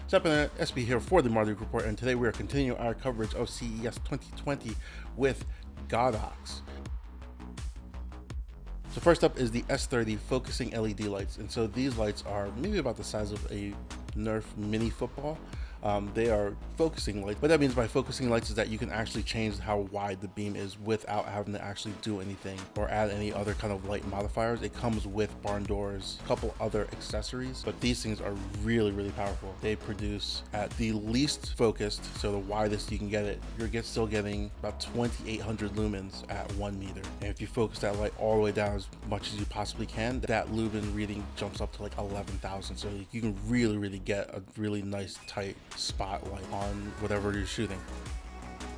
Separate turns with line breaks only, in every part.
What's up, Internet? SB here for the Marduk Report, and today we are continuing our coverage of CES 2020 with Godox. So first up is the S30 Focusing LED lights, and so these lights are maybe about the size of a Nerf mini football. They are focusing lights. What that means by focusing lights is that you can actually change how wide the beam is without having to actually do anything or add any other kind of light modifiers. It comes with barn doors, a couple other accessories, but these things are really, really powerful. They produce at the least focused, so the widest you can get it, you're still getting about 2,800 lumens at 1 meter. And if you focus that light all the way down as much as you possibly can, that lumen reading jumps up to like 11,000. So you can really get a really nice tight spotlight on whatever you're shooting.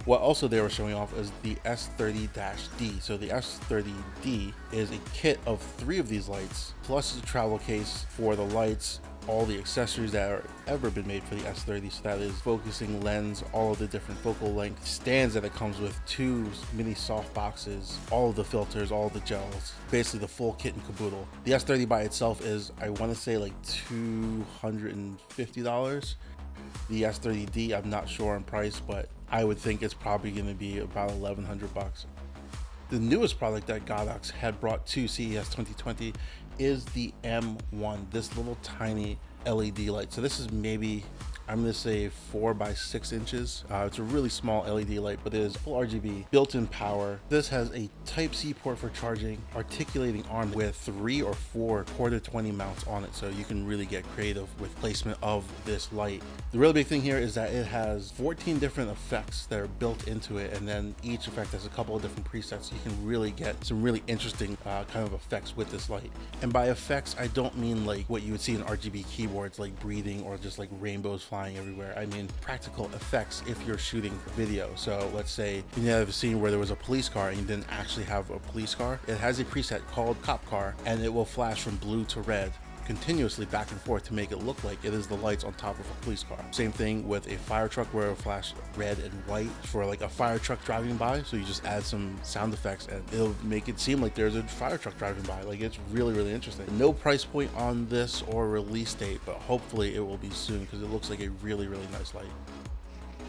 What also they were showing off is the S30-D. So the S30D is a kit of 3 of these lights, plus a travel case for the lights, all the accessories that are ever been made for the S30. So that is focusing lens, all of the different focal length stands that it comes with, 2 mini soft boxes, all of the filters, all of the gels, basically the full kit and caboodle. The S30 by itself is, I want to say, like $250. The S30D, I'm not sure on price, but I would think it's probably going to be about 1,100 bucks. The newest product that Godox had brought to CES 2020 is the M1, this little tiny LED light. So this is maybe, I'm going to say 4 by 6 inches. It's a really small LED light, but it is full RGB, built-in power. This has a Type-C port for charging, articulating arm with 3 or 4 quarter 20 mounts on it, so you can really get creative with placement of this light. The really big thing here is that it has 14 different effects that are built into it, and then each effect has a couple of different presets, so you can really get some really interesting kind of effects with this light. And by effects, I don't mean like what you would see in RGB keyboards, like breathing or just like rainbows flying everywhere. I mean practical effects if you're shooting video. So let's say you have a scene where there was a police car and you didn't actually have a police car. It has a preset called Cop Car, and it will flash from blue to red continuously back and forth to make it look like it is the lights on top of a police car. Same thing with a fire truck where it'll flash red and white for like a fire truck driving by. So you just add some sound effects and it'll make it seem like there's a fire truck driving by. Like, it's really interesting. No price point on this or release date, but hopefully it will be soon because it looks like a really nice light.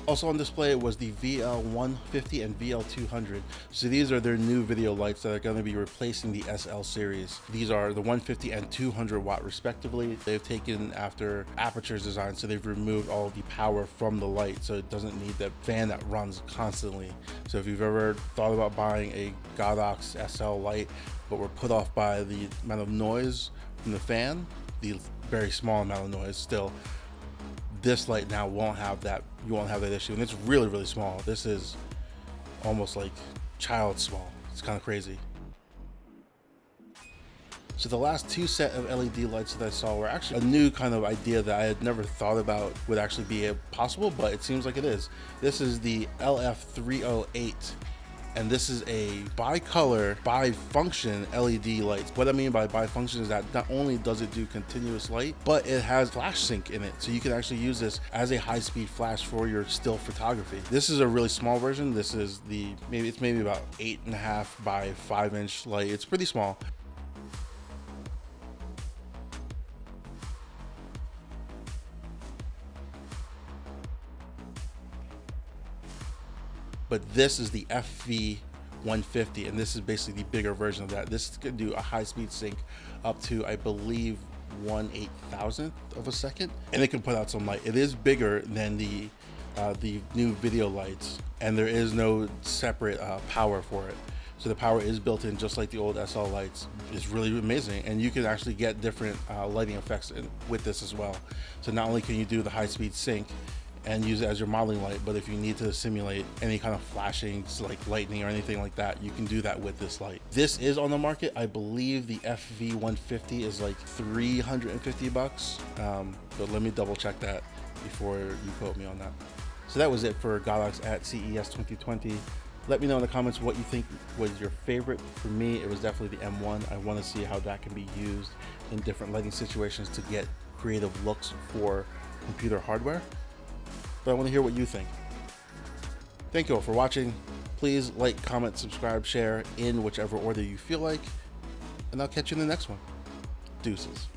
Also on display was the VL150 and VL200. So these are their new video lights that are going to be replacing the SL series. These are the 150 and 200 watt respectively. They've taken after Aperture's design, so they've removed all of the power from the light, so it doesn't need that fan that runs constantly. So if you've ever thought about buying a Godox SL light but were put off by the amount of noise from the fan, the very small amount of noise still, this light now won't have that. You won't have that issue, and it's really small. This is almost like child small. It's kind of crazy. So the last 2 set of LED lights that I saw were actually a new kind of idea that I had never thought about would actually be possible, but it seems like it is. This is the LF308. And this is a bi-color, bi-function LED light. What I mean by bi-function is that not only does it do continuous light, but it has flash sync in it. So you can actually use this as a high-speed flash for your still photography. This is a really small version. This is maybe about 8.5 by 5 inch light. It's pretty small. But this is the FV150, and this is basically the bigger version of that. This can do a high-speed sync up to, I believe, 1/8,000th of a second, and it can put out some light. It is bigger than the new video lights, and there is no separate power for it. So the power is built in just like the old SL lights. It's really amazing, and you can actually get different lighting effects with this as well. So not only can you do the high-speed sync and use it as your modeling light, but if you need to simulate any kind of flashing like lightning or anything like that, you can do that with this light. This is on the market. I believe the FV150 is like 350 bucks, but let me double check that before you quote me on that. So that was it for Godox at CES 2020. Let me know in the comments what you think was your favorite. For me, it was definitely the M1. I want to see how that can be used in different lighting situations to get creative looks for computer hardware. But I want to hear what you think. Thank you all for watching. Please like, comment, subscribe, share in whichever order you feel like, and I'll catch you in the next one. Deuces.